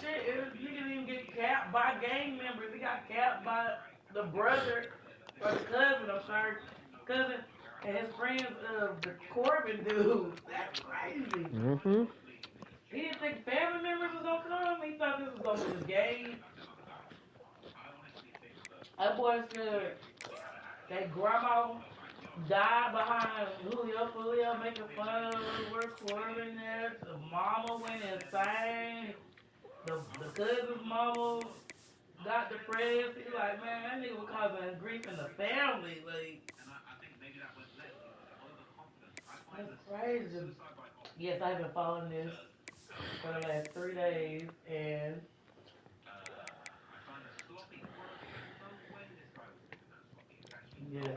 shit. You didn't even get capped by gang members. He got capped by the brother or the cousin. I'm sorry, cousin and his friends of the Corbin dude. That's crazy. Mm-hmm. He didn't think family members was gonna come. He thought this was gonna be his game. That boy said that grandma died behind Julio making fun of where Corbin there. The mama went insane. The cousin's mama got depressed. He like, man, that nigga was causing grief in the family. Like, that's crazy. Yes, I've been following this for the last 3 days, and yes,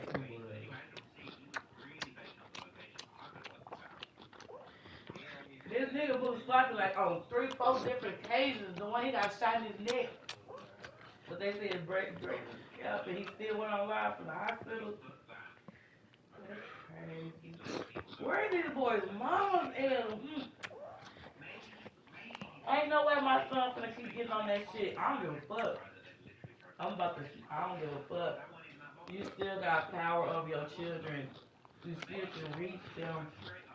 this nigga was sloppy like on 3-4 different occasions. The one he got shot in his neck, but they said break up, and he still went on live from the hospital. That's crazy. Where are these boys' moms at? Ain't no way my son finna keep getting on that shit. I don't give a fuck. I don't give a fuck. You still got power over your children. You still can reach them.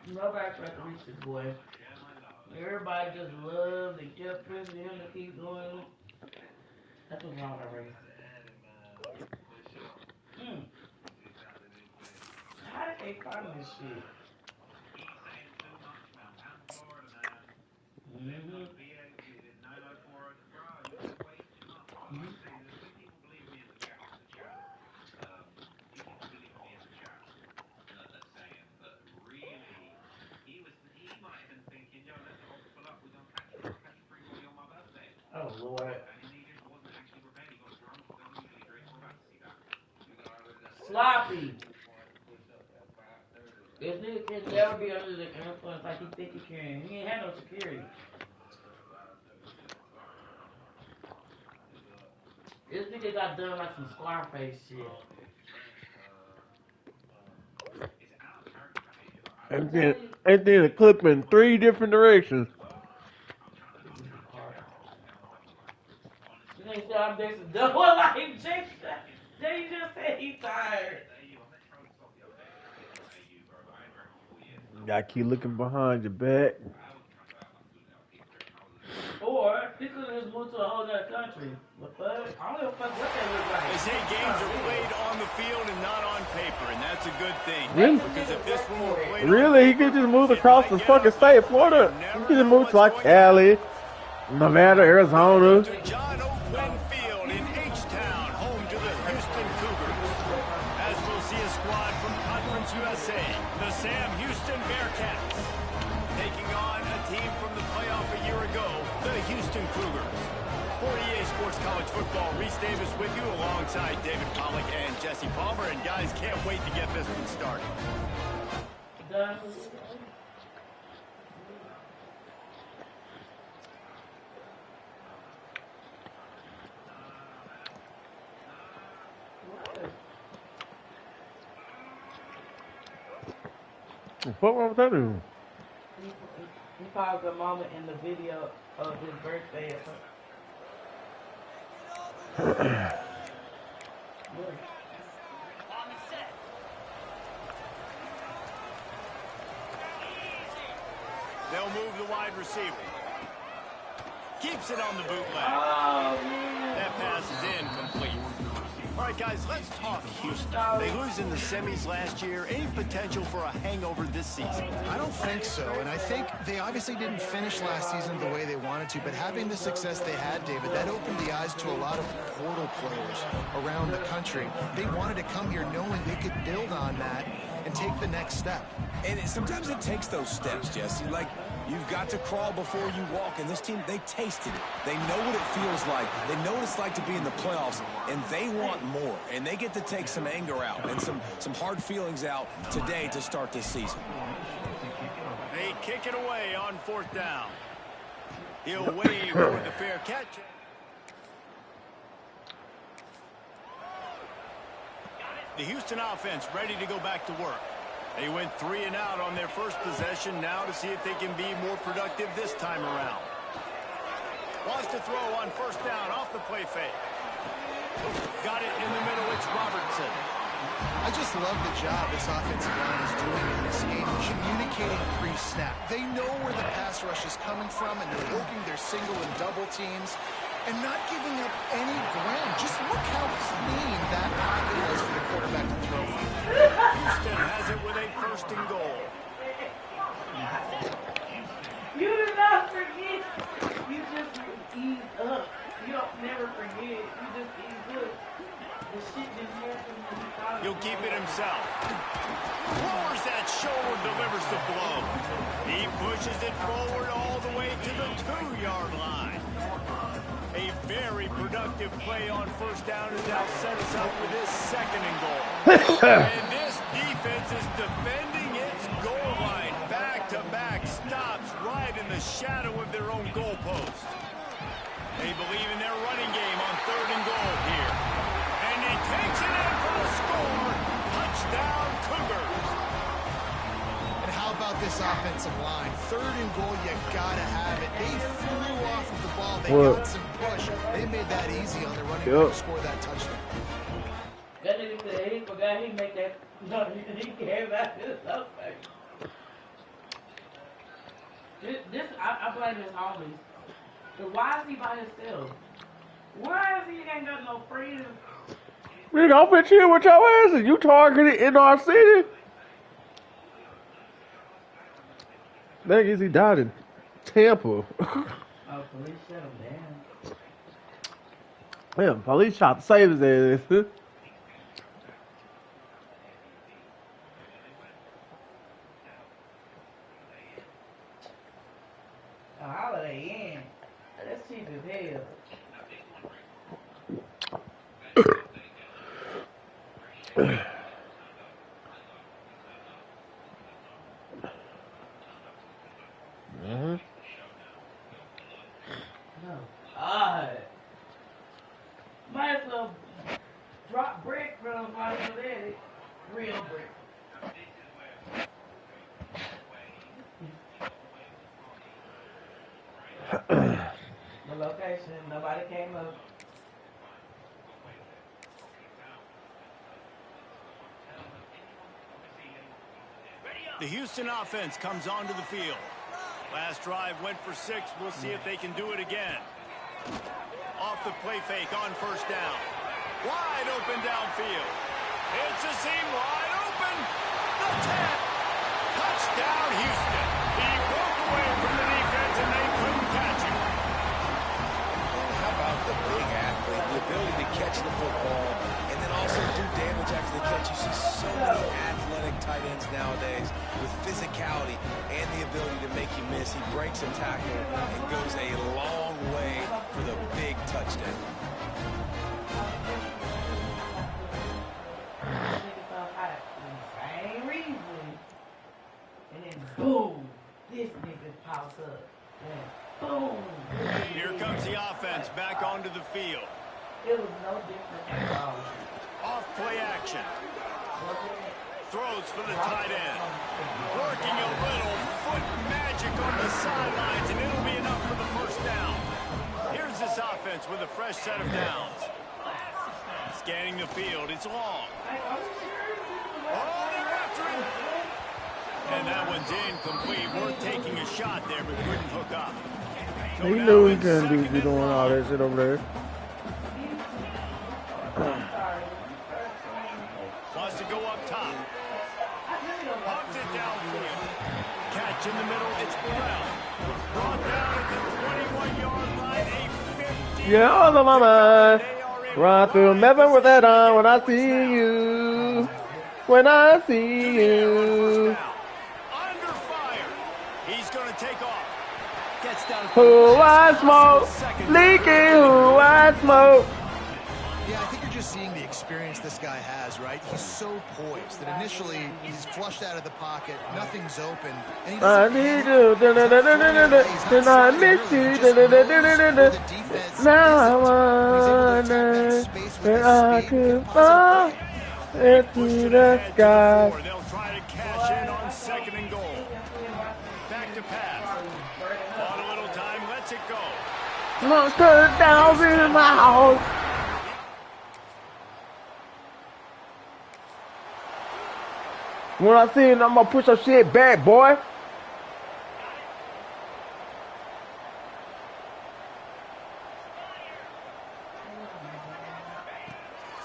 Nobody tried to reach this boy. Everybody just loved and kept pushing him to keep doing. That's what's wrong with race. How did they find this shit? Oh, Lord. Sloppy. This nigga can never be under the influence like he think he can. He ain't had no security. This nigga got done like some Scarface shit. And then the clip in 3 different directions. You ain't said I'm Jason double like Jay. Jay just said he tired. Gotta keep looking behind your back. Or he could have just moved to a whole other country. But I don't give a fuck what they look like. They say games are played on the field and not on paper, and that's a good thing. Really? Because if this one were played Really? He could just move across the fucking state of Florida. He could just move to like Cali, Nevada, Arizona. John Oakland Field in H-Town, home to the Houston Cougars. As we'll see a squad from Conference USA, the Sam Houston Bearcats, taking on a team from the playoff a year ago, the Houston Cougars. For EA Sports College Football, Reese Davis with you alongside David Pollack and Jesse Palmer. And guys, can't wait to get this one started. What was that doing? He paused a moment in the video of his birthday. They'll move the wide receiver. Keeps it on the bootleg. Oh, man. That pass is incomplete. All right, guys, let's talk Houston. They lose in the semis last year. Any potential for a hangover this season? I don't think so, and I think they obviously didn't finish last season the way they wanted to, but having the success they had, David, that opened the eyes to a lot of portal players around the country. They wanted to come here knowing they could build on that and take the next step. And sometimes it takes those steps, Jesse. Like, you've got to crawl before you walk. And this team, they tasted it. They know what it feels like. They know what it's like to be in the playoffs. And they want more. And they get to take some anger out and some hard feelings out today to start this season. They kick it away on 4th down. He'll wave for the fair catch. The Houston offense ready to go back to work. They went 3 and out on their first possession, now to see if they can be more productive this time around. Wants to throw on first down off the play fake. Got it in the middle. It's Robertson. I just love the job this offensive line is doing in this game, communicating pre-snap. They know where the pass rush is coming from, and they're working their single and double teams and not giving up any ground. Just look how clean that pocket is for the quarterback to throw from. Houston has it with a first and goal. You do not forget. You just ease up. You don't never forget. You just ease up. The shit didn't happen when you thought. He'll keep it himself. Lowers that shoulder, delivers the blow. He pushes it forward all the way to the 2-yard line. A very productive play on first down has now set us up with this second and goal. And this defense is defending its goal line. Back-to-back stops right in the shadow of their own goalpost. They believe in their running game on third and goal here. And he takes it in for a score. Touchdown, Cougars. And how about this offensive line? Third and goal, you gotta have it. They flew off of the ball. They got some push. They made that easy on the running back to score that touchdown. That nigga said he forgot he made that. No, he gave that to his face. This I blame his homies. So why is he by himself? Why is he ain't got no friends? Nigga, I'm finna chill with your asses. You targeted in our city. Niggas, he died in Tampa. Oh, police shut him down. Yeah, police shot to save his ass. A Holiday Inn. That's cheap as hell. No. Might as well drop breadcrumbs while you're at it. Real bread. The location, nobody came up. The Houston offense comes onto the field. Last drive went for 6. We'll see if they can do it again. Off the play fake on first down. Wide open downfield. It's a seam wide open. The 10. Touchdown, Houston. He broke away from the defense and they couldn't catch him. And how about the big athlete, the ability to catch the football and then also do damage after the catch. You see so many athletic tight ends nowadays with physicality and the ability to make you miss. He breaks a tackle and goes a long way for the big touchdown. Same reason. And then boom, this nigga pops up. And boom. Here comes the offense back onto the field. It was no different at all. Off play action. Throws for the tight end. Working a little foot magic on the sidelines, and it'll be enough for the first down. Here's this offense with a fresh set of downs. Scanning the field, it's long. Oh, they're after him. And that one's incomplete. Worth taking a shot there, but couldn't hook up. He knew he couldn't be doing all that shit over there. Wants to go up top. Pops it downfield. Catch in the middle. It's Burrell. Brought down at the 21-yard line. A 50. Yeah, all on my mind. Run through Memphis with that on when I see you. When I see you. Under fire. He's going to take off. Gets down. Who I smoke. Leaky who I smoke. Yeah, I think you're just seeing the experience this guy has, right? He's so poised that initially he's flushed out of the pocket, nothing's open, and he I need you, then I miss you, now I wonder if I could fall into the sky. They'll try to cash in on second and goal. Back to pass. On a little time, lets it go. Monster down in my house. When I see it, I'm gonna push your shit back, boy.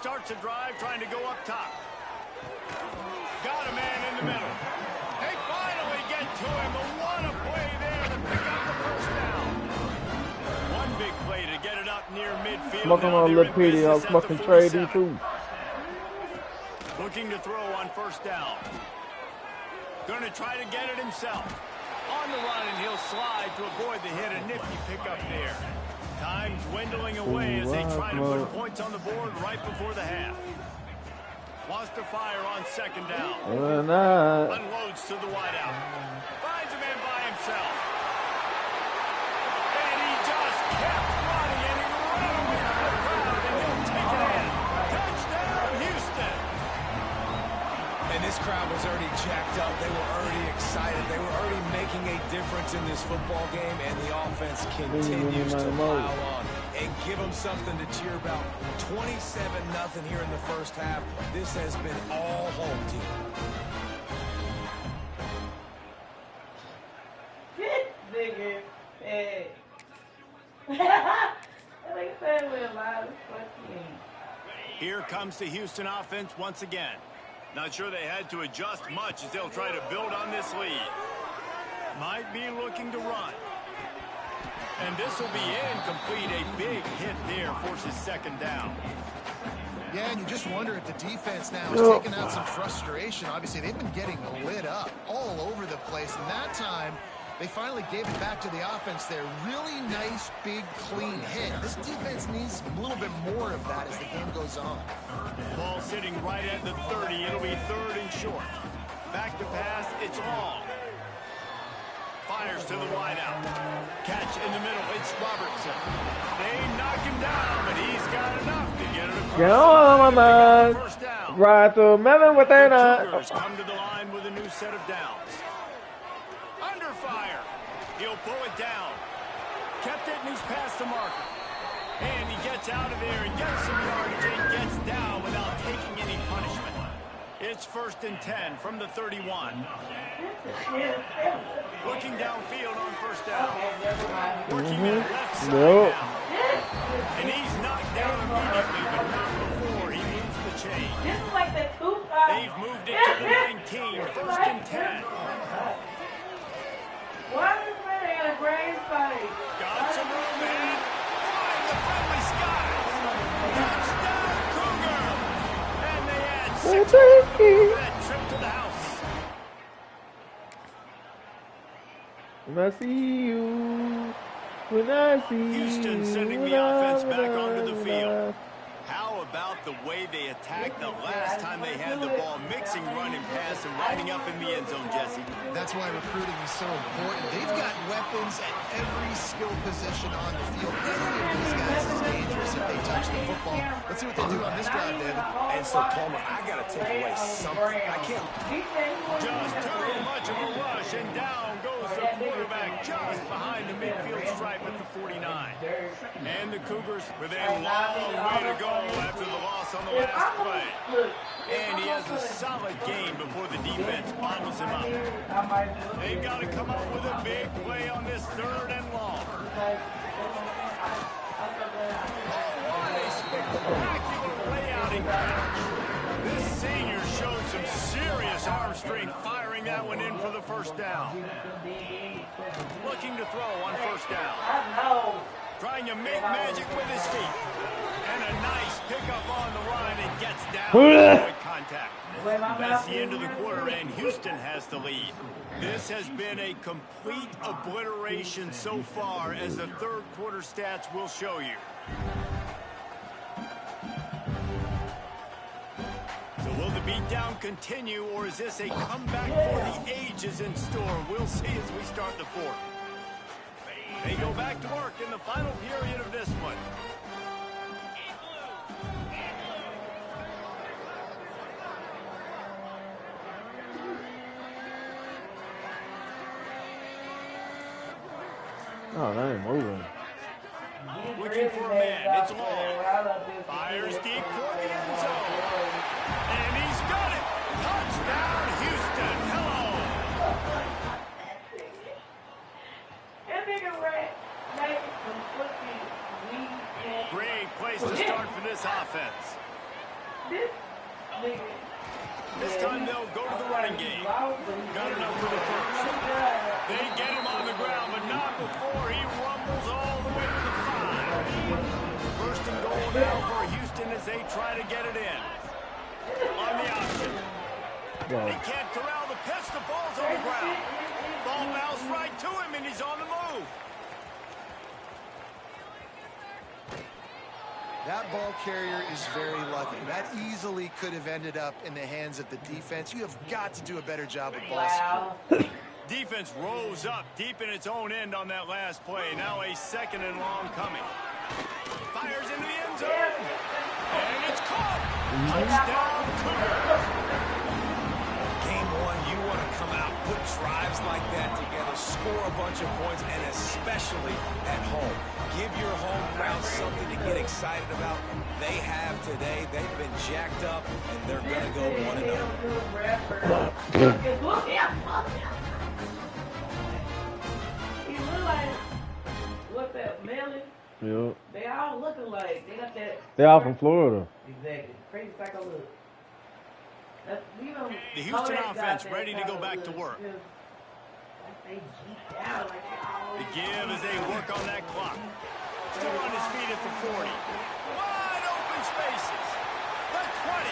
Starts a drive trying to go up top. Got a man in the middle. They finally get to him, but what a play there to pick up the first down. One big play to get it up near midfield. Smoking on a little PD, I was smoking trade too. Looking to throw on first down. Going to try to get it himself. On the run, and he'll slide to avoid the hit. A nifty pickup there. Time dwindling away as they try to put points on the board right before the half. Wants to fire on second down. Unloads to the wideout. Finds a man by himself. And he just kept running, and he ran away from the crowd, and he'll take it in. Touchdown, Houston. And this crowd was already jacked up. They were already excited. They were already making a difference in this football game, and the offense continues to pile on and give them something to cheer about. 27-0 here in the first half. This has been all home team. Nigga, hey. Like I said, we're alive. Here comes the Houston offense once again. Not sure they had to adjust much as they'll try to build on this lead. Might be looking to run. And this will be incomplete. A big hit there forces second down. Yeah, and you just wonder if the defense now is taking out some frustration. Obviously, they've been getting lit up all over the place. And that time, they finally gave it back to the offense there. Really nice, big, clean hit. This defense needs a little bit more of that as the game goes on. Ball sitting right at the 30. It'll be third and short. Back to pass. It's long. Fires to the wideout. Catch in the middle. It's Robertson. They knock him down, but he's got enough to get it across. Get on, man. First down. Right to Melvin with that. The Cougars come to the line with a new set of downs. Under fire. He'll pull it down. Kept it, and he's past the marker. And he gets out of there and gets some yardage and gets down without taking any punishment. It's 1st and 10 from the 31. Looking downfield on first down. Working it left side now. And he's knocked down immediately, but not before he moves the chain. They've moved it to the 19, 1st and 10. Why is this man in a brain fight? Got some room, man. Flying the friendly skies. Touchdown, Cougar. And they add 6 for that trip to the house. When I see you, when I see you. Houston sending the offense back onto the field. How about the way they attacked the last time they had the ball, mixing run and pass and lining up in the end zone, Jesse? That's why recruiting is so important. They've got weapons at every skill position on the field. Any of these guys is dangerous if they touch the football. Let's see what they do on this drive, David. And so, Palmer, I got to take away something. I can't. Just too much of a rush, and down goes the quarterback just behind the midfield stripe at the 49. And the Cougars with a long way to go after the loss on the last play. And he has a solid game before the defense bottles him up. They've got to come up with a big play on this 3rd and long. What a spectacular layout and catch. This senior showed some serious arm strength firing that one in for the first down. Looking to throw on first down. Trying to make magic with his feet. And a nice pickup on the run and gets down to avoid contact. That's the end of the quarter, and Houston has the lead. This has been a complete obliteration so far, as the 3rd quarter stats will show you. So will the beatdown continue, or is this a comeback for the ages in store? We'll see as we start the 4th. They go back to work in the final period of this one. Oh, that ain't moving. looking for a man. It's long. Fires deep toward the end zone. And he's got it. Touchdown, Houston. Hello. That nigga ran making some fucking weed. Great place to start for this offense. This nigga. This time they'll go to the running game. Got enough for the first. They get him on the ground, but not before he rumbles all the way to the 5. First and goal now for Houston as they try to get it in. On the option. They can't corral the pitch. The ball's on the ground. Ball bounced right to him, and he's on the move. That ball carrier is very lucky. That easily could have ended up in the hands of the defense. You have got to do a better job of ball security. Defense rose up deep in its own end on that last play. Now a second and long coming. Fires into the end zone. And it's caught. Touchdown, Cougars. Game one, you want to come out, put drives like that together, score a bunch of points, and especially at home. Give your home crowd something to get excited about. They have today. They've been jacked up, and they're going to go 1-0. He look like, what's that, Melly? Yeah. They all looking like, they got that. They all from Florida. Exactly. Crazy psycho look. That's, you know, The Houston offense ready to go back to work. The give as they work on that clock. Still on his feet at the 40. Wide open spaces. The 20.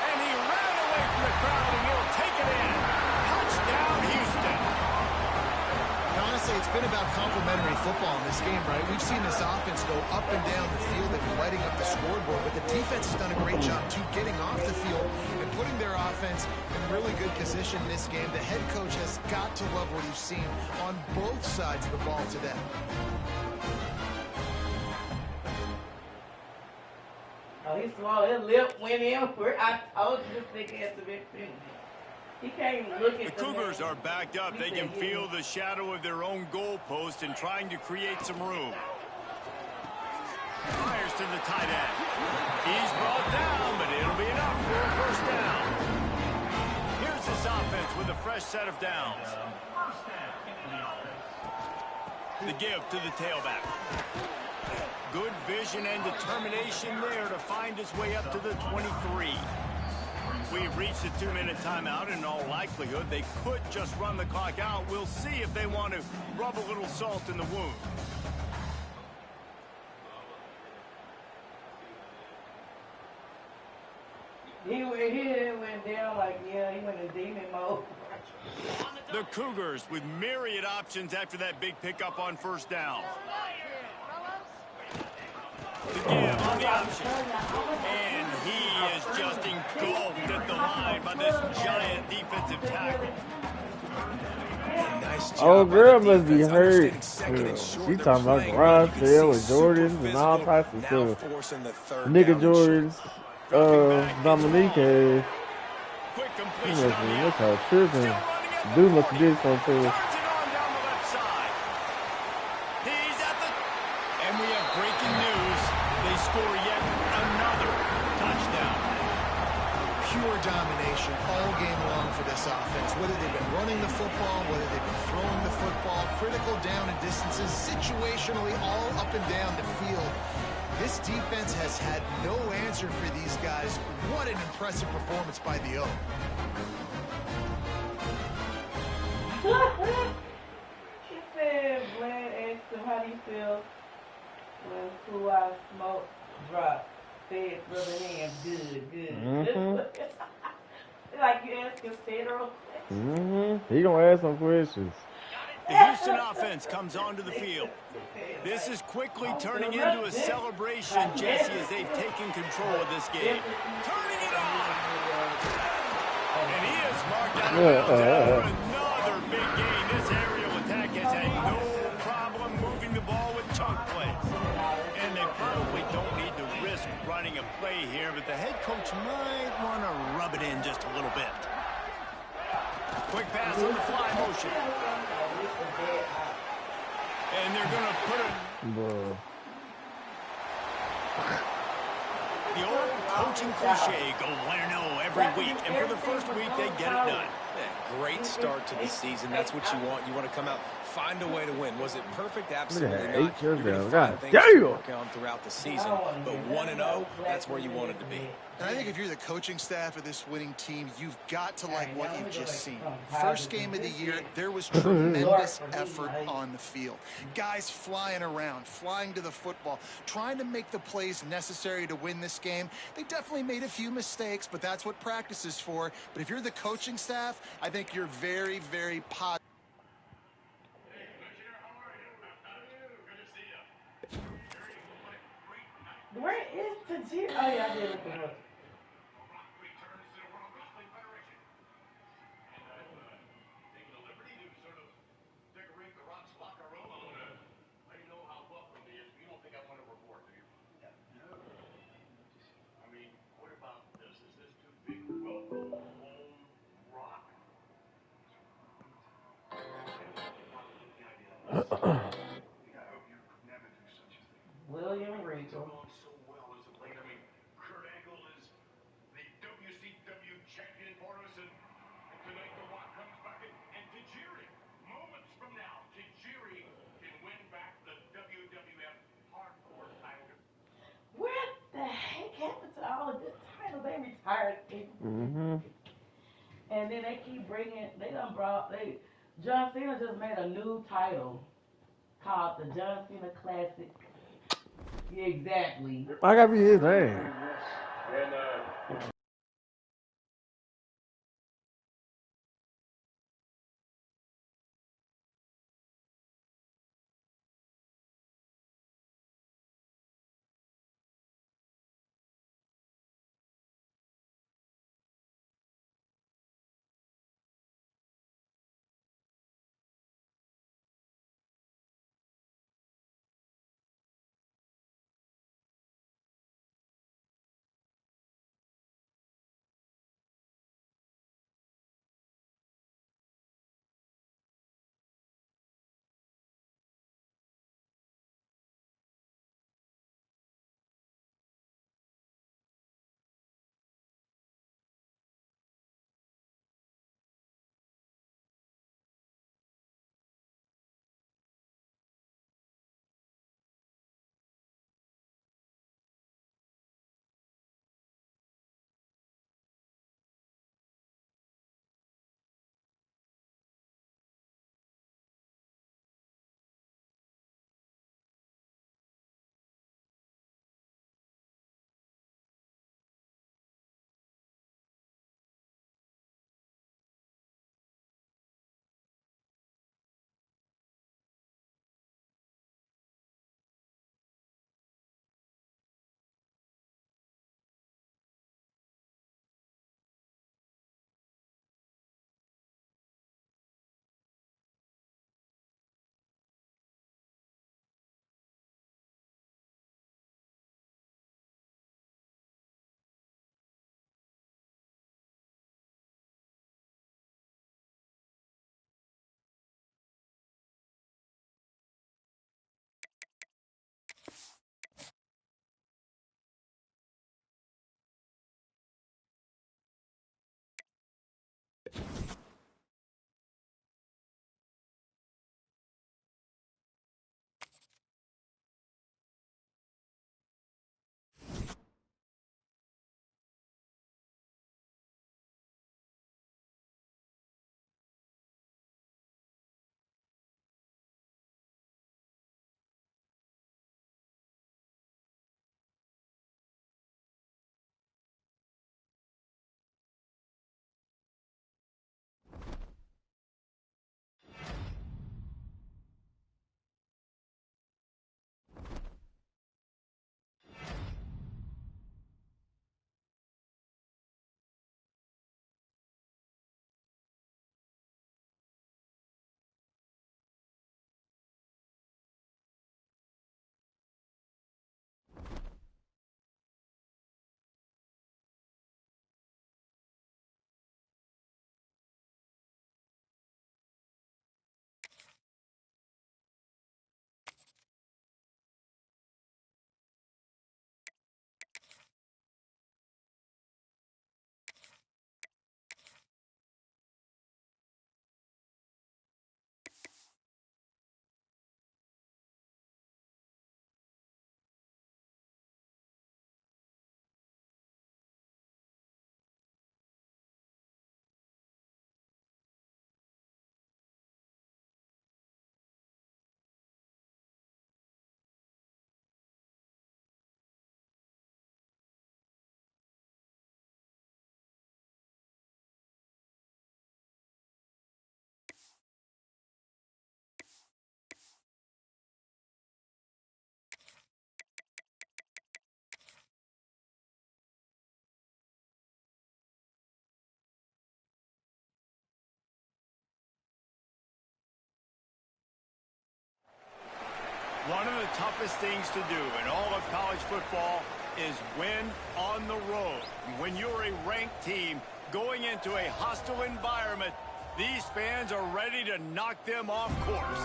And he ran away from the crowd, and he'll take it in. Touchdown, Houston. And honestly, it's been about complementary football in this game, right? We've seen this offense go up and down the field and lighting up the scoreboard, but the defense has done a great job, too, getting off the field and putting their offense in really good position in this game. The head coach has got to love what he's seen on both sides of the ball today. Oh, he swallowed his lip, went in. I told you this thing had to be finished. He can't even look at The Cougars are backed up. They can feel the shadow of their own goalpost and trying to create some room. Fires to the tight end. He's brought down, but it'll be enough for a first down. Here's this offense with a fresh set of downs. The give to the tailback. Good vision and determination there to find his way up to the 23. We've reached a 2-minute timeout. In all likelihood, they could just run the clock out. We'll see if they want to rub a little salt in the wound. He went down like, yeah, he went in demon mode. The Cougars with myriad options after that big pickup on first down. The give on the option. And he is just engulfed at the line by this giant defensive tackle. Nice job. Oh, girl by the must be defense, hurt. understanding second and short, She they're talking about playing Ron well. You can Sale see and super Jordans and all physical, types of now stuff. forcing the third Nigga down and Jordans, Dominique has. Quick He completion must on be, the look out. how tripping. Dude must have did something to her. Turns it on down the left side. He's at the... And we have breaking news. They score yet another touchdown. Pure domination all game long for this offense. Whether they've been running the football, whether they've been throwing the football, critical down and distances, situationally all up and down the field. This defense has had no answer for these guys. What an impressive performance by the O. She said, Glenn asked him, how do you feel when 2 hours smoke drop? Said, brother hand, good. Like you asked him federal. He gonna ask some questions. The Houston offense comes onto the field. This is quickly turning into a celebration, Jesse, as they've taken control of this game. Turning it on! And he is marked out of bounds after another big gain. This aerial attack has had no problem moving the ball with chunk plays. And they probably don't need to risk running a play here, but the head coach might want to rub it in just a little bit. Quick pass on the fly motion. And they're going to put it. Bro. The old coaching cliche, go 1-0 every week. And for the first week, they get it done. Yeah, great start to the season. That's what you want. You want to come out, find a way to win. Was it perfect? Absolutely Look at not. that, You're 8 going to touchdowns. find God things damn. to work on throughout the season. But 1-0, that's where you wanted to be. And I think if you're the coaching staff of this winning team, you've got to like what you've just seen. First game of the year, there was tremendous effort on the field. Guys flying around, flying to the football, trying to make the plays necessary to win this game. They definitely made a few mistakes, but that's what practice is for. But if you're the coaching staff, I think you're very, very positive. Where is the G? Oh, yeah, I did look at her. William Regal. Where the heck happened to all the good titles? They retired people. Mm-hmm. And then they keep bringing, John Cena just made a new title called the John Cena Classic. Yeah, exactly. I gotta be his name. One of the toughest things to do in all of college football is win on the road. When you're a ranked team going into a hostile environment, these fans are ready to knock them off course.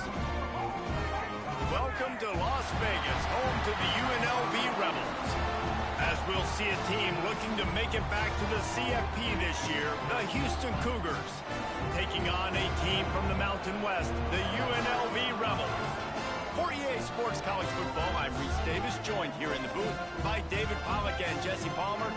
Welcome to Las Vegas, home to the UNLV Rebels. As we'll see a team looking to make it back to the CFP this year, the Houston Cougars, taking on a team from the Mountain West, the UNLV Rebels. For EA Sports College Football, I'm Reese Davis, joined here in the booth by David Pollack and Jesse Palmer.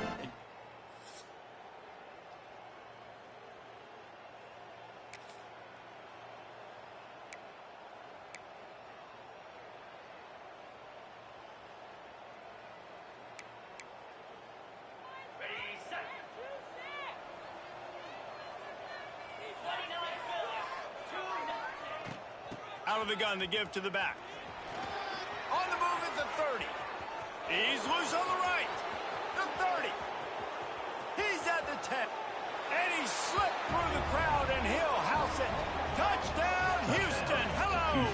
Out of the gun to give to the back. On the move at the 30. He's loose on the right. The 30. He's at the 10. And he slipped through the crowd, and he'll house it. Touchdown, Houston. Hello.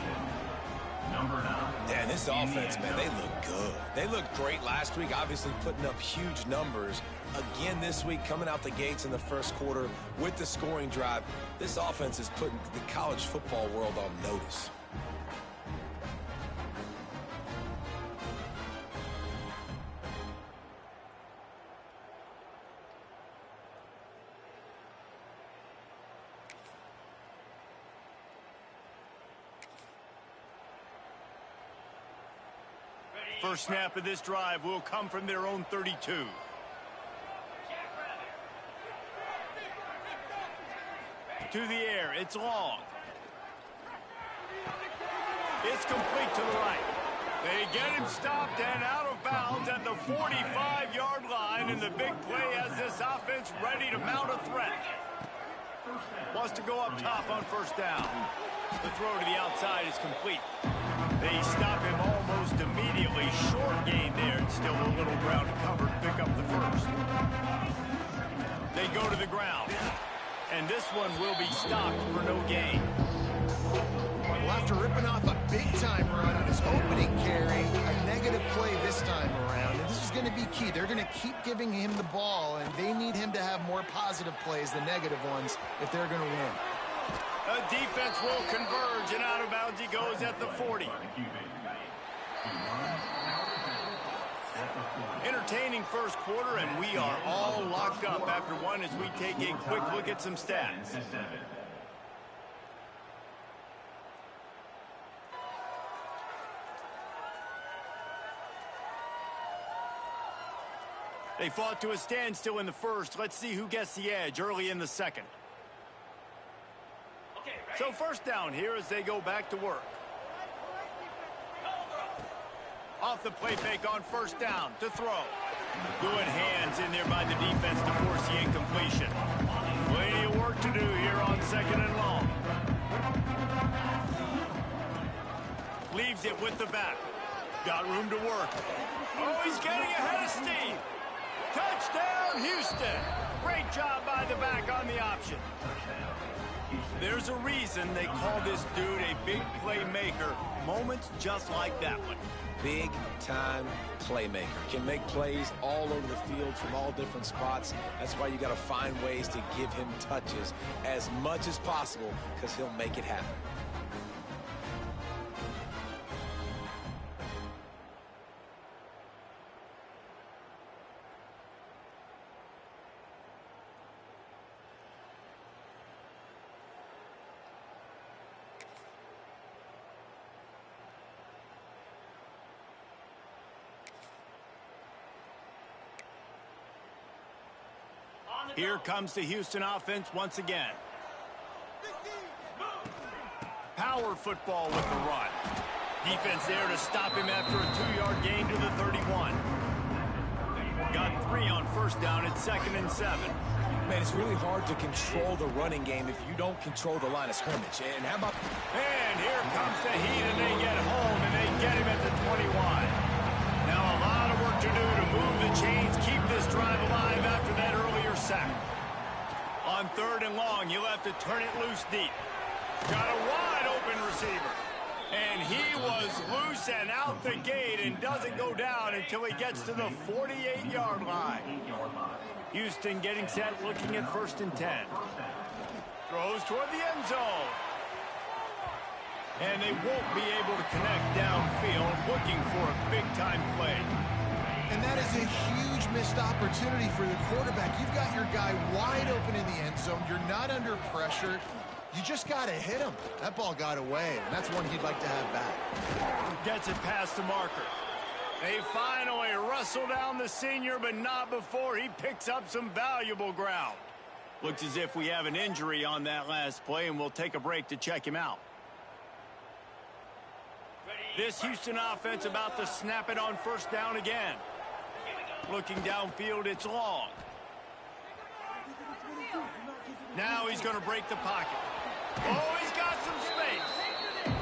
Number 9. Man, this offense, man, they look good. They looked great last week, obviously putting up huge numbers. Again this week, coming out the gates in the first quarter with the scoring drive. This offense is putting the college football world on notice. First snap of this drive will come from their own 32. To the air, it's long. It's complete to the right. They get him stopped and out of bounds at the 45-yard line, and the big play has this offense ready to mount a threat. Wants to go up top on first down. The throw to the outside is complete. They stop him almost immediately. Short gain there, and still a little ground to cover to pick up the first. They go to the ground. And this one will be stopped for no gain. Well, after ripping off a big-time run on his opening carry, a negative play this time around, and this is going to be key. They're going to keep giving him the ball, and they need him to have more positive plays than negative ones if they're going to win. The defense will converge, and out of bounds he goes at the 40. Entertaining first quarter, and we are all locked up after one as we take a quick look at some stats. They fought to a standstill in the first. Let's see who gets the edge early in the second. So first down here as they go back to work. Off the play fake on first down to throw. Good hands in there by the defense to force the incompletion. Plenty of work to do here on second and long. Leaves it with the back. Got room to work. Oh, he's getting ahead of steam. Touchdown, Houston. Great job by the back on the option. There's a reason they call this dude a big playmaker. Moments just like that one. Big-time playmaker. Can make plays all over the field from all different spots. That's why you got to find ways to give him touches as much as possible, because he'll make it happen. Here comes the Houston offense once again. Power football with the run. Defense there to stop him after a 2-yard gain to the 31. Got 3 on first down at 2nd and 7. Man, it's really hard to control the running game if you don't control the line of scrimmage. And how about... And here comes the heat, and they get home, and they get him at the 21. Now a lot of work to do to move the chains, keep this drive alive after that earlier sack. On 3rd and long, you'll have to turn it loose deep. Got a wide open receiver. And he was loose and out the gate and doesn't go down until he gets to the 48-yard line. Houston getting set, looking at 1st and 10. Throws toward the end zone. And they won't be able to connect downfield, looking for a big-time play. And that is a huge missed opportunity for the quarterback. You've got your guy wide open in the end zone. You're not under pressure. You just got to hit him. That ball got away, and that's one he'd like to have back. Gets it past the marker. They finally wrestle down the senior, but not before he picks up some valuable ground. Looks as if we have an injury on that last play, and we'll take a break to check him out. This Houston offense about to snap it on 1st down again. Looking downfield, it's long. Now he's going to break the pocket. Oh, he's got some space.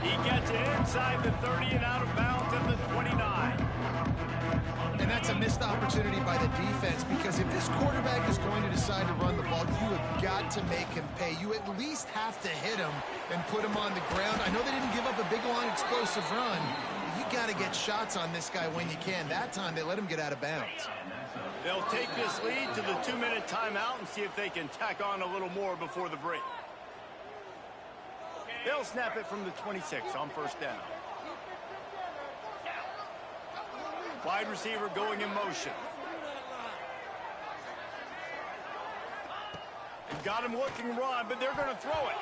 He gets it inside the 30 and out of bounds at the 29. And that's a missed opportunity by the defense, because if this quarterback is going to decide to run the ball, you have got to make him pay. You at least have to hit him and put him on the ground. I know they didn't give up a big, long, explosive run. You got to get shots on this guy when you can. That time, they let him get out of bounds. They'll take this lead to the 2-minute timeout and see if they can tack on a little more before the break. They'll snap it from the 26 on 1st down. Wide receiver going in motion. They've got him looking run, but they're going to throw it.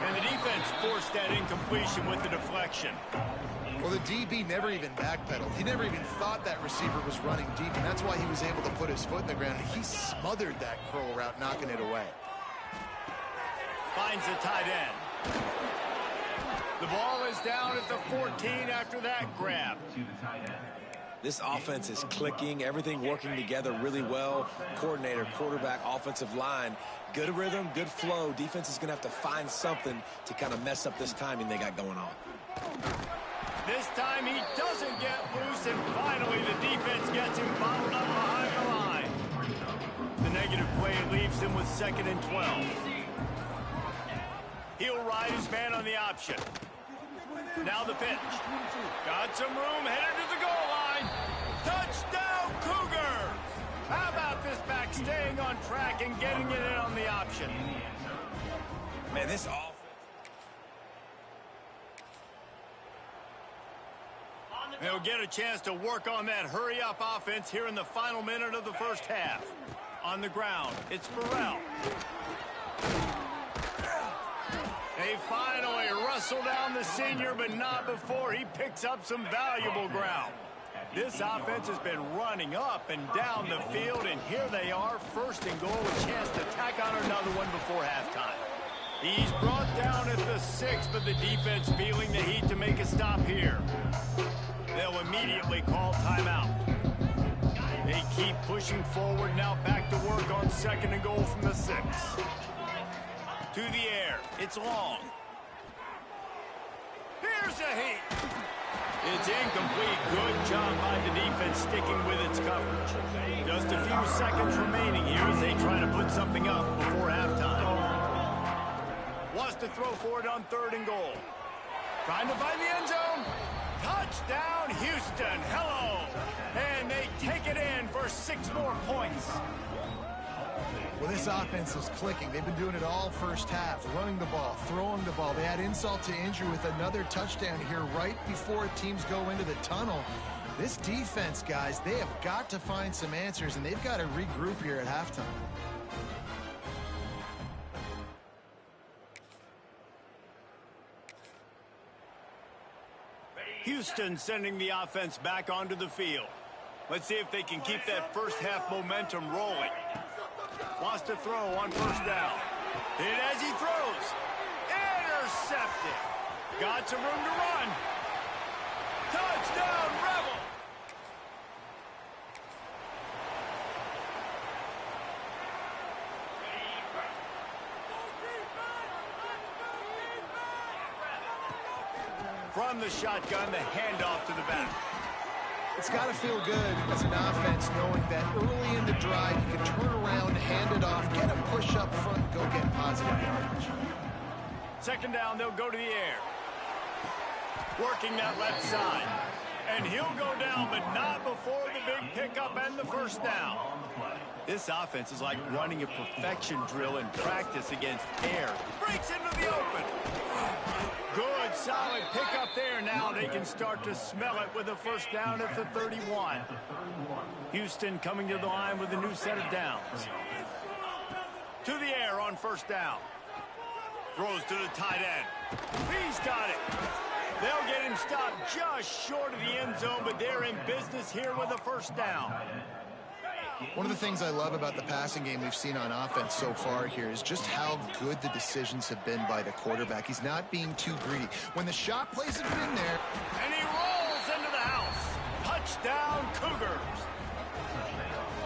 And the defense forced that incompletion with the deflection. Well, the DB never even backpedaled. He never even thought that receiver was running deep, and that's why he was able to put his foot in the ground. He smothered that curl route, knocking it away. Finds the tight end. The ball is down at the 14 after that grab. This offense is clicking, everything working together really well. Coordinator, quarterback, offensive line, good rhythm, good flow. Defense is going to have to find something to kind of mess up this timing they got going on. This time he doesn't get loose, and finally the defense gets him bottled up behind the line. The negative play leaves him with 2nd and 12. He'll ride his man on the option. Now the pitch. Got some room, headed to the goal line. Touchdown, Cougars! How about this back staying on track and getting it in on the option? Man, this offense. They'll get a chance to work on that hurry-up offense here in the final minute of the 1st half. On the ground, it's Burrell. They finally wrestle down the senior, but not before he picks up some valuable ground. This offense has been running up and down the field, and here they are, 1st and goal, a chance to tack on another one before halftime. He's brought down at the 6, but the defense feeling the heat to make a stop here. They'll immediately call timeout. They keep pushing forward, now back to work on 2nd and goal from the 6. To the air, it's long. Here's a heat. It's incomplete. Good job by the defense sticking with its coverage. Just a few seconds remaining here as they try to put something up before halftime. Wants to throw for it on 3rd and goal. Trying to find the end zone. Touchdown, Houston. Hello. And they take it in for 6 more points. Well, this offense is clicking. They've been doing it all 1st half, running the ball, throwing the ball. They had insult to injury with another touchdown here right before teams go into the tunnel. This defense, guys, they have got to find some answers, and they've got to regroup here at halftime. Houston sending the offense back onto the field. Let's see if they can keep that 1st half momentum rolling. Wants to throw on 1st down. Hit as he throws. Intercepted. Got some room to run. Touchdown, Rebel. From the shotgun, the handoff to the back. It's got to feel good as an offense knowing that early in the drive you can turn around, hand it off, get a push up front, go get positive yardage. 2nd down, they'll go to the air. Working that left side. And he'll go down, but not before the big pickup and the first down. This offense is like running a perfection drill in practice against air. Breaks into the open. Good, solid pickup there. Now they can start to smell it with a first down at the 31. Houston coming to the line with a new set of downs. To the air on first down. Throws to the tight end. He's got it. They'll get him stopped just short of the end zone, but they're in business here with a first down. One of the things I love about the passing game we've seen on offense so far here is just how good the decisions have been by the quarterback. He's not being too greedy. When the shot plays have been there. And he rolls into the house. Touchdown, Cougars.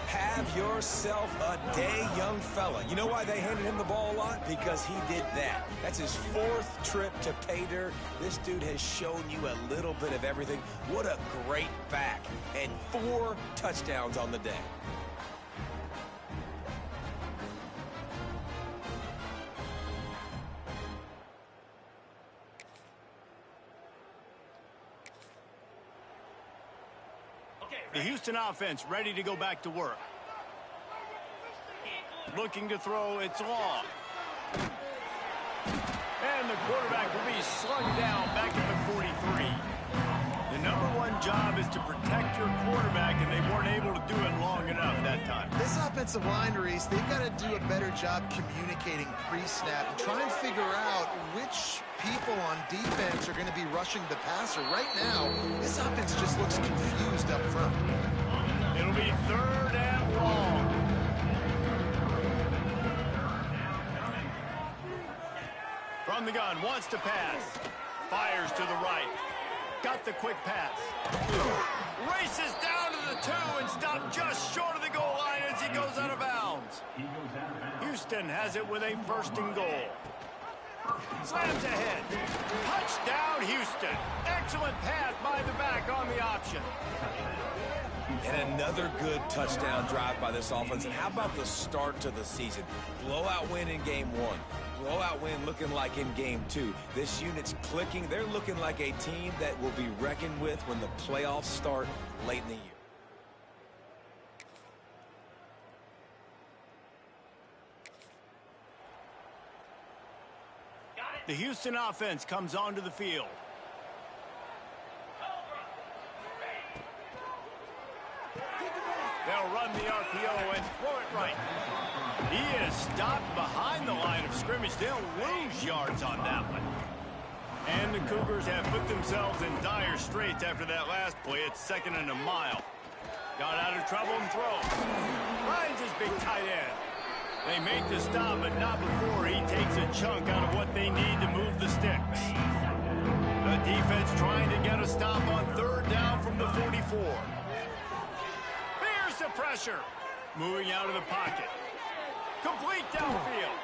Have yourself a day, young fella. You know why they handed him the ball a lot? Because he did that. That's his 4th trip to pay dirt. This dude has shown you a little bit of everything. What a great back. And 4 touchdowns on the day. The Houston offense ready to go back to work. Looking to throw, it's long. And the quarterback will be slung down back at the 43. The #1 job is to protect your quarterback, and they weren't able to do it long enough that time. This offensive line, Reese, they've got to do a better job communicating pre-snap and try and figure out which people on defense are going to be rushing the passer. Right now, this offense just looks confused up front. It'll be 3rd and long. From the gun, wants to pass. Fires to the right. Got the quick pass. Races down to the 2 and stopped just short of the goal line as he goes out of bounds. Houston has it with a 1st and goal. Slams ahead. Touchdown, Houston. Excellent pass by the back on the option. And another good touchdown drive by this offense. And how about the start to the season? Blowout win in game 1. Blowout win looking like in game 2. This unit's clicking. They're looking like a team that will be reckoned with when the playoffs start late in the year. The Houston offense comes onto the field. They'll run the RPO and throw it right. He is stopped behind the line of scrimmage. They'll lose yards on that one. And the Cougars have put themselves in dire straits after that last play. It's 2nd and a mile. Got out of trouble and throws. Finds his big tight end. They make the stop, but not before he takes a chunk out of what they need to move the sticks. The defense trying to get a stop on 3rd down from the 44. Here's the pressure. Moving out of the pocket. Complete downfield.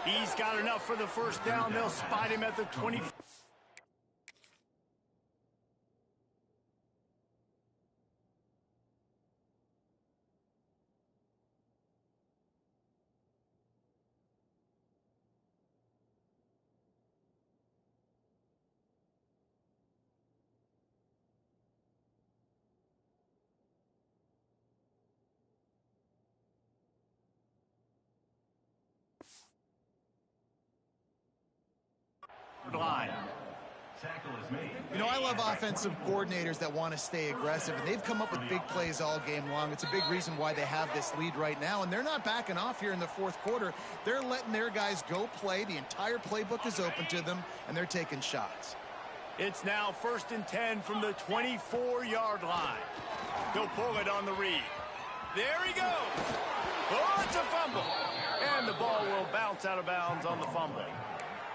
He's got enough for the first down. They'll spot him at the 20. Line. You know, I love offensive coordinators that want to stay aggressive, and they've come up with big plays all game long. It's a big reason why they have this lead right now, and they're not backing off here in the 4th quarter. They're letting their guys go play. The entire playbook is open to them, and they're taking shots. It's now 1st and 10 from the 24-yard line. He'll pull it on the read. There he goes. Oh, it's a fumble. And the ball will bounce out of bounds on the fumble.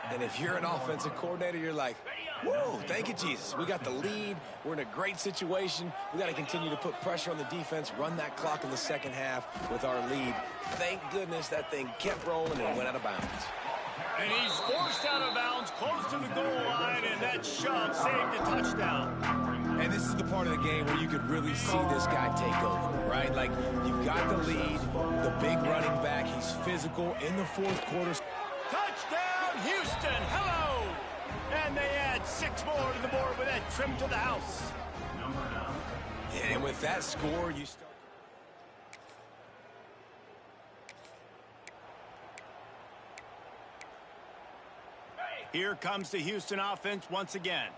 And if you're an offensive coordinator, you're like, whoa, thank you, Jesus. We got the lead. We're in a great situation. We got to continue to put pressure on the defense, run that clock in the 2nd half with our lead. Thank goodness that thing kept rolling and went out of bounds. And he's forced out of bounds close to the goal line, and that shove saved a touchdown. And this is the part of the game where you could really see this guy take over, right? Like, you've got the lead, the big running back. He's physical in the 4th quarter. Touchdown, Houston. Hello. And they add 6 more to the board with that trim to the house. And with that score, you start. Here comes the Houston offense once again.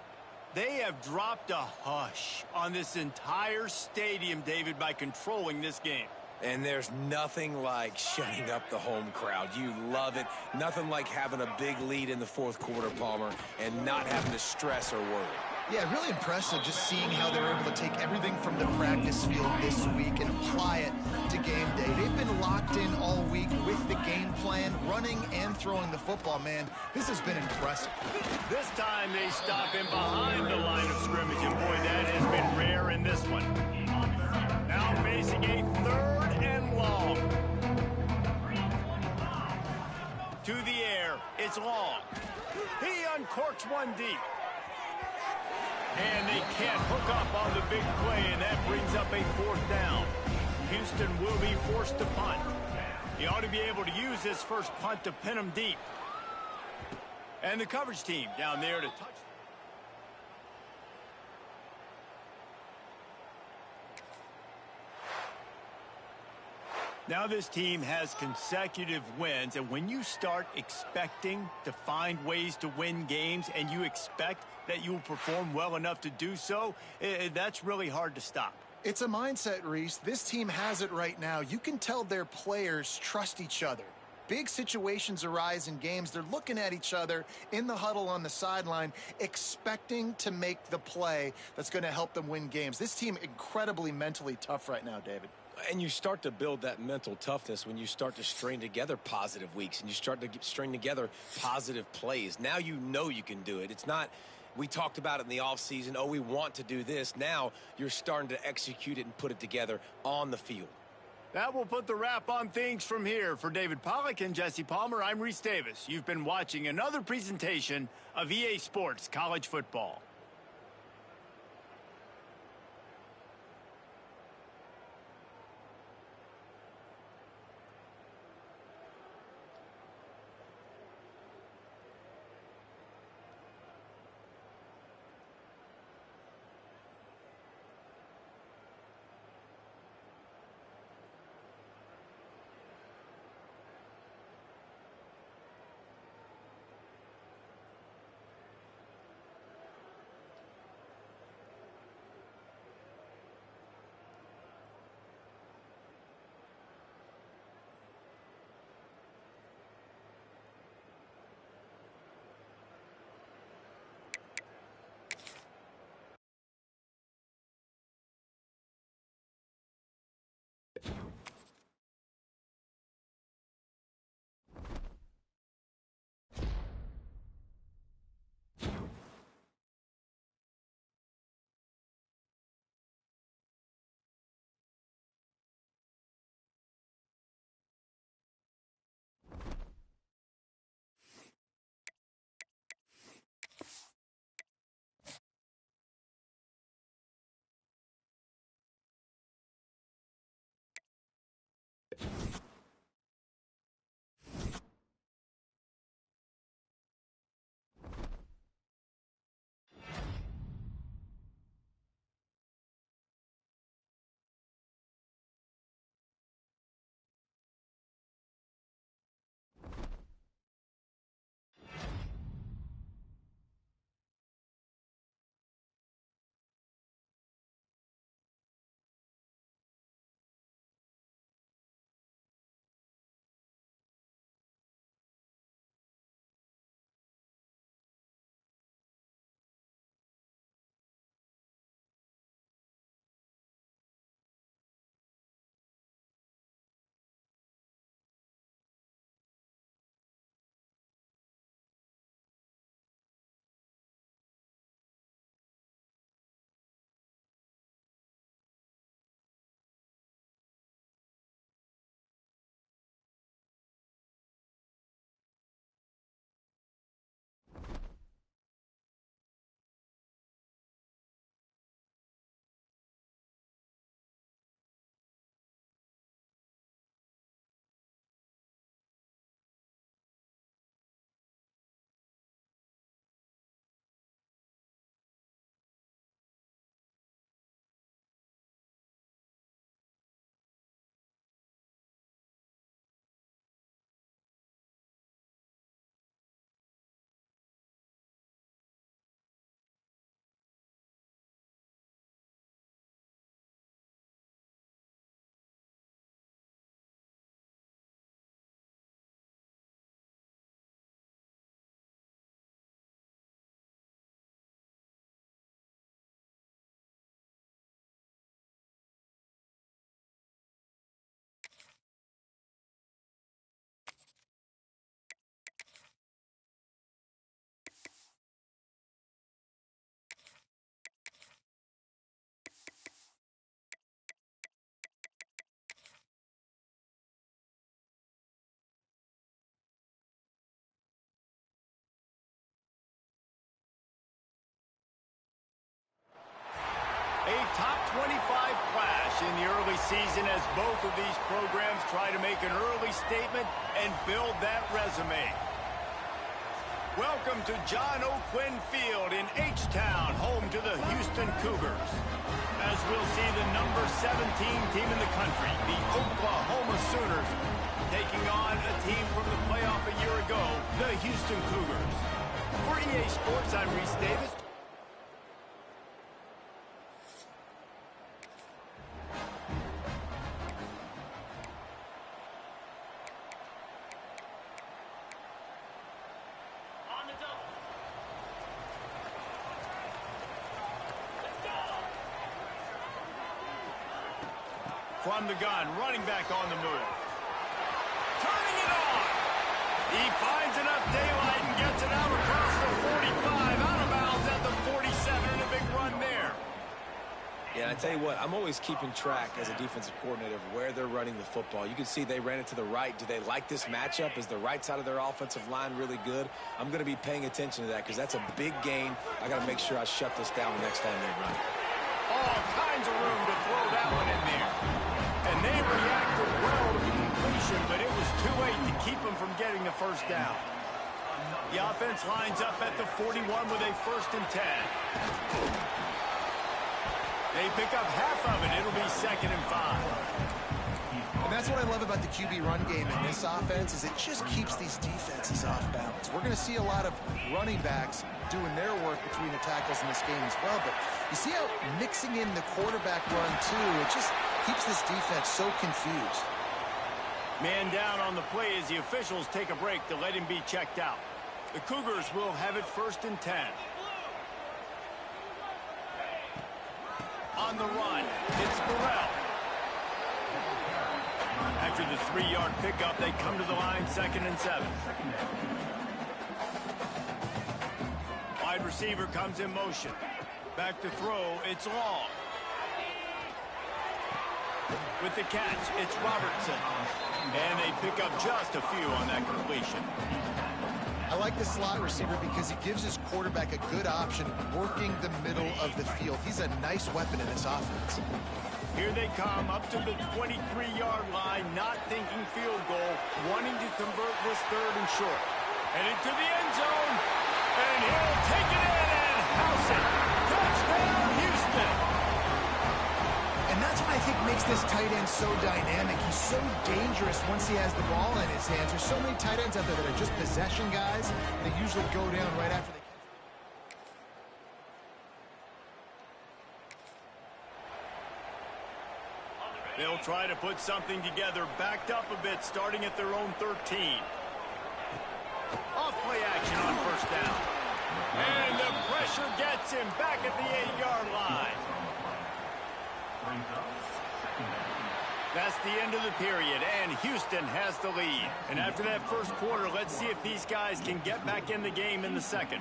They have dropped a hush on this entire stadium, David, by controlling this game. And there's nothing like shutting up the home crowd. You love it. Nothing like having a big lead in the fourth quarter, Palmer, and not having to stress or worry. Yeah, really impressive just seeing how they're able to take everything from the practice field this week and apply it to game day. They've been locked in all week with the game plan, running and throwing the football. Man, this has been impressive. This time they stop him behind the line of scrimmage, and boy, that has been rare in this one. Now facing a 3rd and long. To the air, it's long. He uncorks one deep. And they can't hook up on the big play, and that brings up a 4th down. Houston will be forced to punt. He ought to be able to use this first punt to pin him deep. And the coverage team down there to touch. Now this team has consecutive wins, and when you start expecting to find ways to win games and you expect that you will perform well enough to do so, that's really hard to stop. It's a mindset, Reese. This team has it right now. You can tell their players trust each other. Big situations arise in games. They're looking at each other in the huddle on the sideline, expecting to make the play that's going to help them win games. This team incredibly mentally tough right now, David. And you start to build that mental toughness when you start to string together positive weeks and you start to string together positive plays. Now you know you can do it. It's not, we talked about it in the offseason, oh, we want to do this. Now you're starting to execute it and put it together on the field. That will put the wrap on things from here. For David Pollack and Jesse Palmer, I'm Reese Davis. You've been watching another presentation of EA Sports College Football. top 25 clash in the early season as both of these programs try to make an early statement and build that resume. Welcome to John O'Quinn Field in H-Town, home to the Houston Cougars. As we'll see the number 17 team in the country, the Oklahoma Sooners, taking on a team from the playoff a year ago, the Houston Cougars. For EA Sports, I'm Reese Davis. From the gun, running back on the move. Turning it on. He finds enough daylight and gets it out across the 45, out of bounds at the 47, and a big run there. Yeah, and I tell you what, I'm always keeping track as a defensive coordinator of where they're running the football. You can see they ran it to the right. Do they like this matchup? Is the right side of their offensive line really good? I'm going to be paying attention to that because that's a big gain. I got to make sure I shut this down the next time they run. All kinds of room to throw that one in there. And they reacted well to the completion, but it was too late to keep them from getting the first down. The offense lines up at the 41 with a 1st and 10. They pick up half of it. It'll be 2nd and 5. And that's what I love about the QB run game in this offense is it just keeps these defenses off balance. We're going to see a lot of running backs doing their work between the tackles in this game as well. But you see how mixing in the quarterback run, too, it just keeps this defense so confused. Man down on the play as the officials take a break to let him be checked out. The Cougars will have it 1st and 10. On the run, it's Burrell. After the 3-yard pickup, they come to the line 2nd and 7. Wide receiver comes in motion. Back to throw, it's Long. With the catch, it's Robertson. And they pick up just a few on that completion. I like the slot receiver because he gives his quarterback a good option working the middle of the field. He's a nice weapon in this offense. Here they come up to the 23-yard line, not thinking field goal, wanting to convert this 3rd and short. Headed to the end zone, and he'll take it in and house it. Touchdown, Houston! And that's what I think makes this tight end so dynamic. He's so dangerous once he has the ball in his hands. There's so many tight ends out there that are just possession guys. They usually go down right after they catch. They'll try to put something together, backed up a bit, starting at their own 13. Off play action on 1st down. And the pressure gets him back at the 8-yard line. That's the end of the period, and Houston has the lead. And after that 1st quarter, let's see if these guys can get back in the game in the 2nd.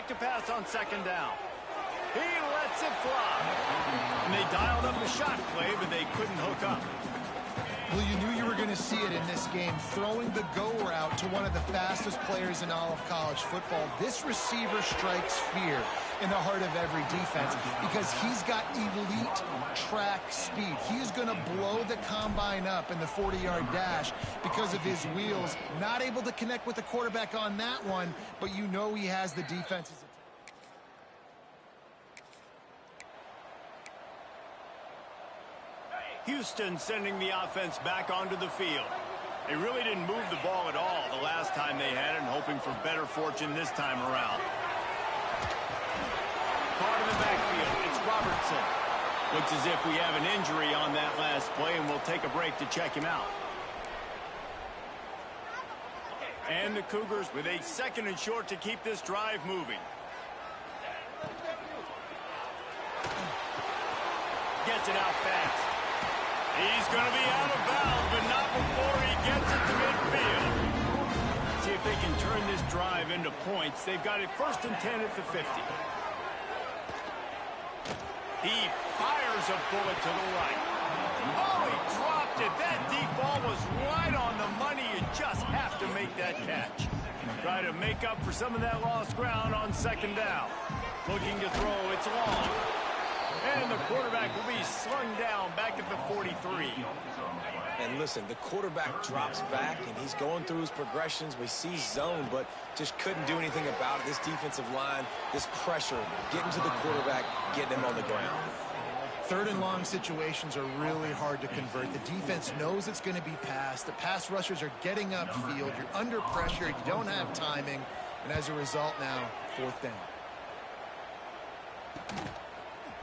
To pass on 2nd down. He lets it fly. And they dialed up the shot play, but they couldn't hook up. Well, you knew you were going to see it in this game. Throwing the go route to one of the fastest players in all of college football. This receiver strikes fear in the heart of every defense because he's got elite track speed. He is going to blow the combine up in the 40-yard dash because of his wheels. Not able to connect with the quarterback on that one, but you know he has the defenses. Houston sending the offense back onto the field. They really didn't move the ball at all the last time they had it, and hoping for better fortune this time around. Caught in the backfield, it's Robertson. Looks as if we have an injury on that last play, and we'll take a break to check him out. And the Cougars with a 2nd and short to keep this drive moving. Gets it out fast. He's going to be out of bounds, but not before gets it to midfield. See if they can turn this drive into points. They've got it 1st and 10 at the 50. He fires a bullet to the right. Oh, he dropped it. That deep ball was right on the money. You just have to make that catch. Try to make up for some of that lost ground on 2nd down. Looking to throw. It's long. And the quarterback will be slung down back at the 43. And listen, the quarterback drops back, and he's going through his progressions. We see zone, but just couldn't do anything about it. This defensive line, this pressure, getting to the quarterback, getting him on the ground. 3rd and long situations are really hard to convert. The defense knows it's going to be passed. The pass rushers are getting upfield. You're under pressure. You don't have timing. And as a result now, 4th down.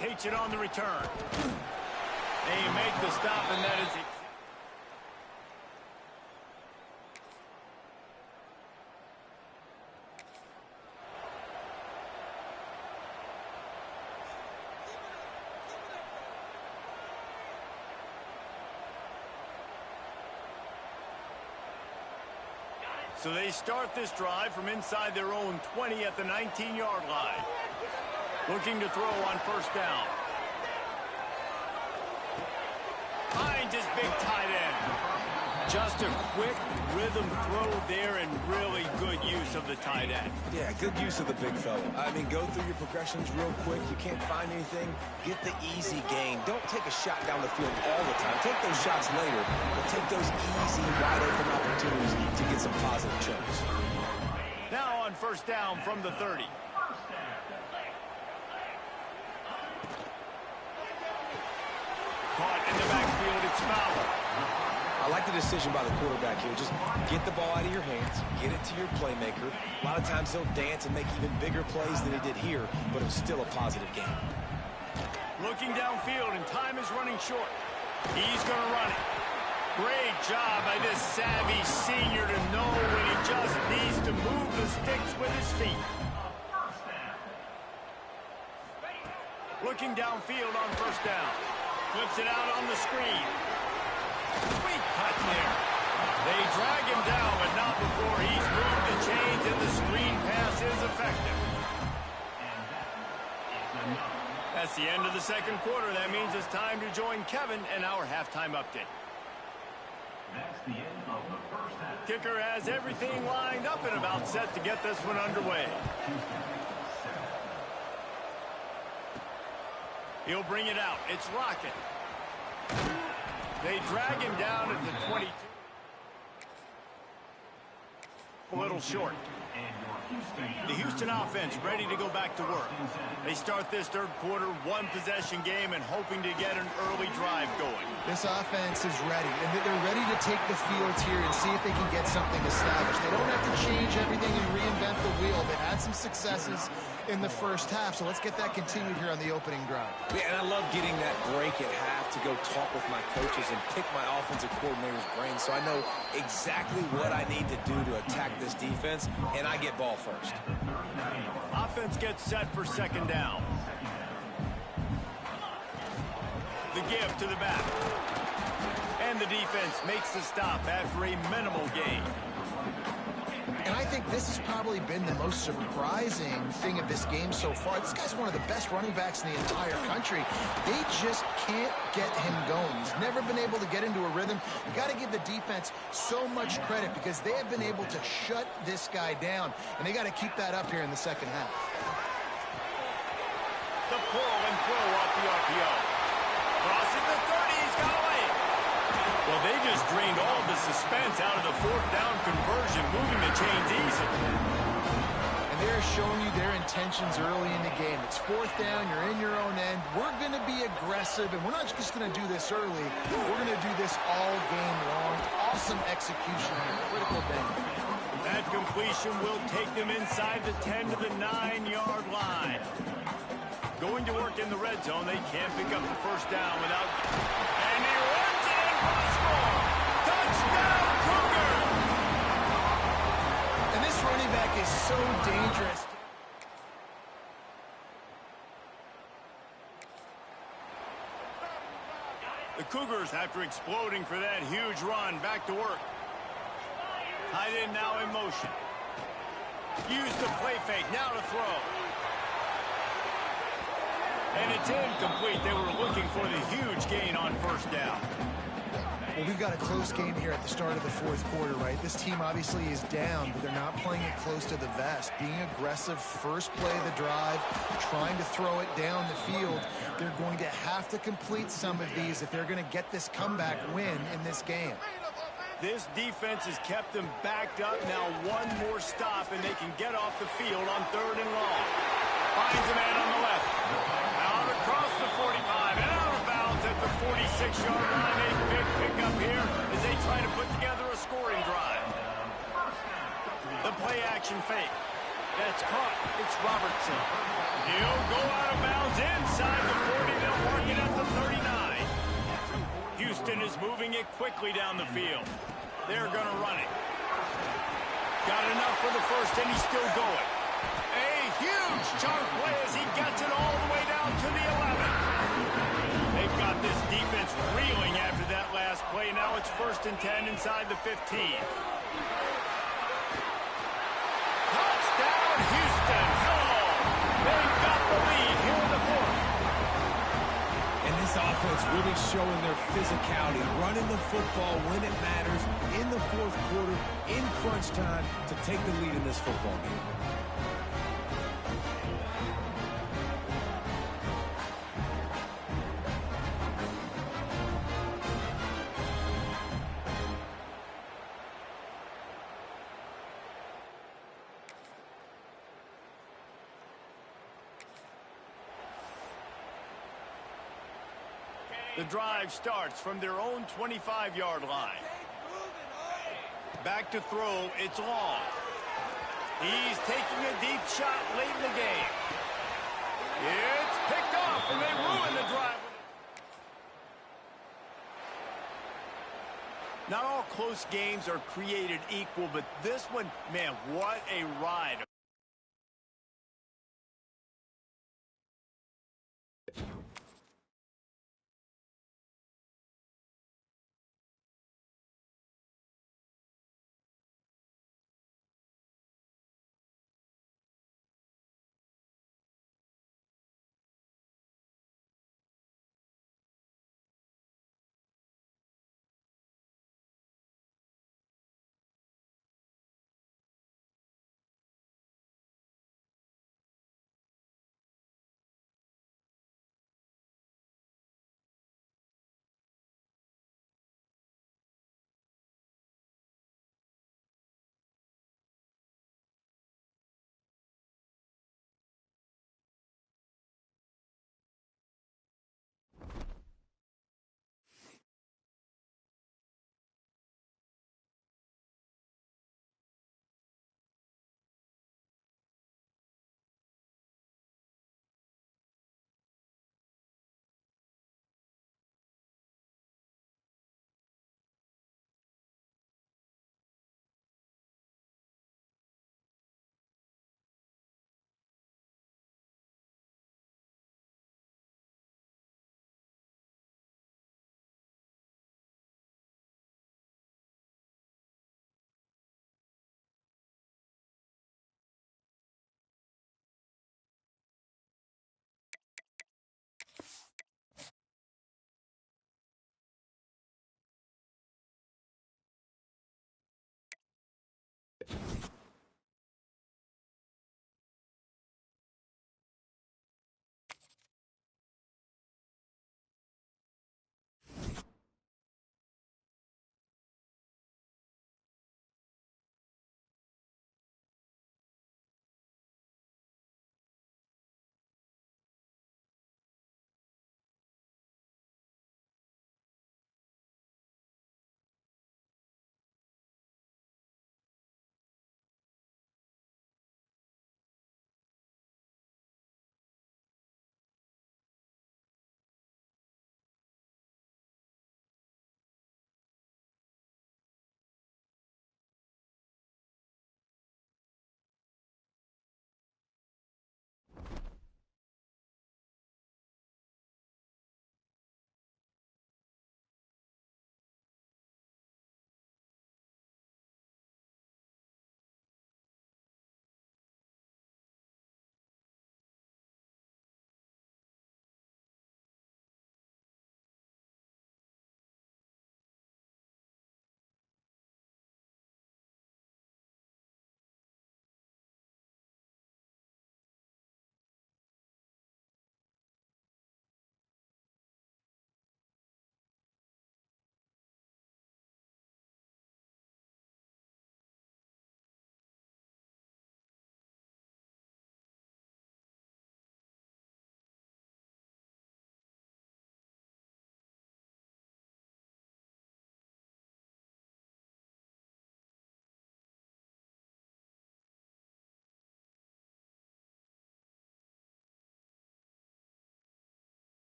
Takes it on the return. They make the stop, and that is it. So they start this drive from inside their own 20 at the 19-yard line. Looking to throw on 1st down. Finds his big tight end. Just a quick rhythm throw there and really good use of the tight end. Yeah, good use of the big fella. I mean, go through your progressions real quick. You can't find anything. Get the easy gain. Don't take a shot down the field all the time. Take those shots later, but take those easy, wide-open opportunities to get some positive chunks. Now on 1st down from the 30. Caught in the backfield, it's Fowler. I like the decision by the quarterback here. Just get the ball out of your hands, get it to your playmaker. A lot of times he'll dance and make even bigger plays than he did here, but it was still a positive game. Looking downfield, and time is running short. He's going to run it. Great job by this savvy senior to know when he just needs to move the sticks with his feet. Looking downfield on 1st down. Flips it out on the screen. Sweet cut there. They drag him down, but not before he's moved the chains, and the screen pass is effective. That's the end of the 2nd quarter. That means it's time to join Kevin and our halftime update. That's the end of the 1st half. Kicker has everything lined up and about set to get this one underway. He'll bring it out. It's Rocket. They drag him down at the 22. A little short. The Houston offense ready to go back to work. They start this 3rd quarter, 1-possession game, and hoping to get an early drive going. This offense is ready, and they're ready to take the field here and see if they can get something established. They don't have to change everything and reinvent the wheel. They had some successes in the 1st half, so let's get that continued here on the opening drive. Yeah, and I love getting that break at half to go talk with my coaches and pick my offensive coordinator's brain so I know exactly what I need to do to attack this defense, and I get ball first. Offense gets set for 2nd down. The give to the back. And the defense makes the stop after a minimal gain. And I think this has probably been the most surprising thing of this game so far. This guy's one of the best running backs in the entire country. They just can't get him going. He's never been able to get into a rhythm. You got to give the defense so much credit because they have been able to shut this guy down. And they got to keep that up here in the 2nd half. The pull and throw off the RPO. Crosses the 30. He's got away. Well, they just drained all the suspense out of the 4th down conversion, moving the chains easily. And they're showing you their intentions early in the game. It's 4th down, you're in your own end. We're going to be aggressive, and we're not just going to do this early. We're going to do this all game long. Awesome execution on a critical day. That completion will take them inside the 10 to the 9-yard line. Going to work in the red zone. They can't pick up the 1st down without... And he runs it in for a score! Touchdown, Cougars! And this running back is so dangerous. The Cougars, after exploding for that huge run, back to work. Tight end now in motion. Use the play fake, now to throw. And it's incomplete. They were looking for the huge gain on first down. Well, we've got a close game here at the start of the fourth quarter, right? This team obviously is down, but they're not playing it close to the vest. Being aggressive, first play of the drive, trying to throw it down the field. They're going to have to complete some of these if they're going to get this comeback win in this game. This defense has kept them backed up. Now one more stop, and they can get off the field on 3rd and long. Finds a man on the left. Out across the 45, and out of bounds at the 46-yard line. A big pickup here as they try to put together a scoring drive. The play-action fake. That's caught. It's Robertson. He'll go out of bounds inside the 40. They'll mark it at the 39. Houston is moving it quickly down the field. They're going to run it. Got enough for the first, and he's still going. A huge chunk play as he gets it all the way down to the 11. They've got this defense reeling after that last play. Now it's 1st and 10 inside the 15. Touchdown, Houston. Hello. They've got the lead here in the 4th. And this offense really showing their physicality, running the football when it matters in the 4th quarter, in crunch time, to take the lead in this football game. The drive starts from their own 25-yard line. Back to throw, it's long. He's taking a deep shot late in the game. It's picked off, and they ruin the drive. Not all close games are created equal, but this one, man, what a ride.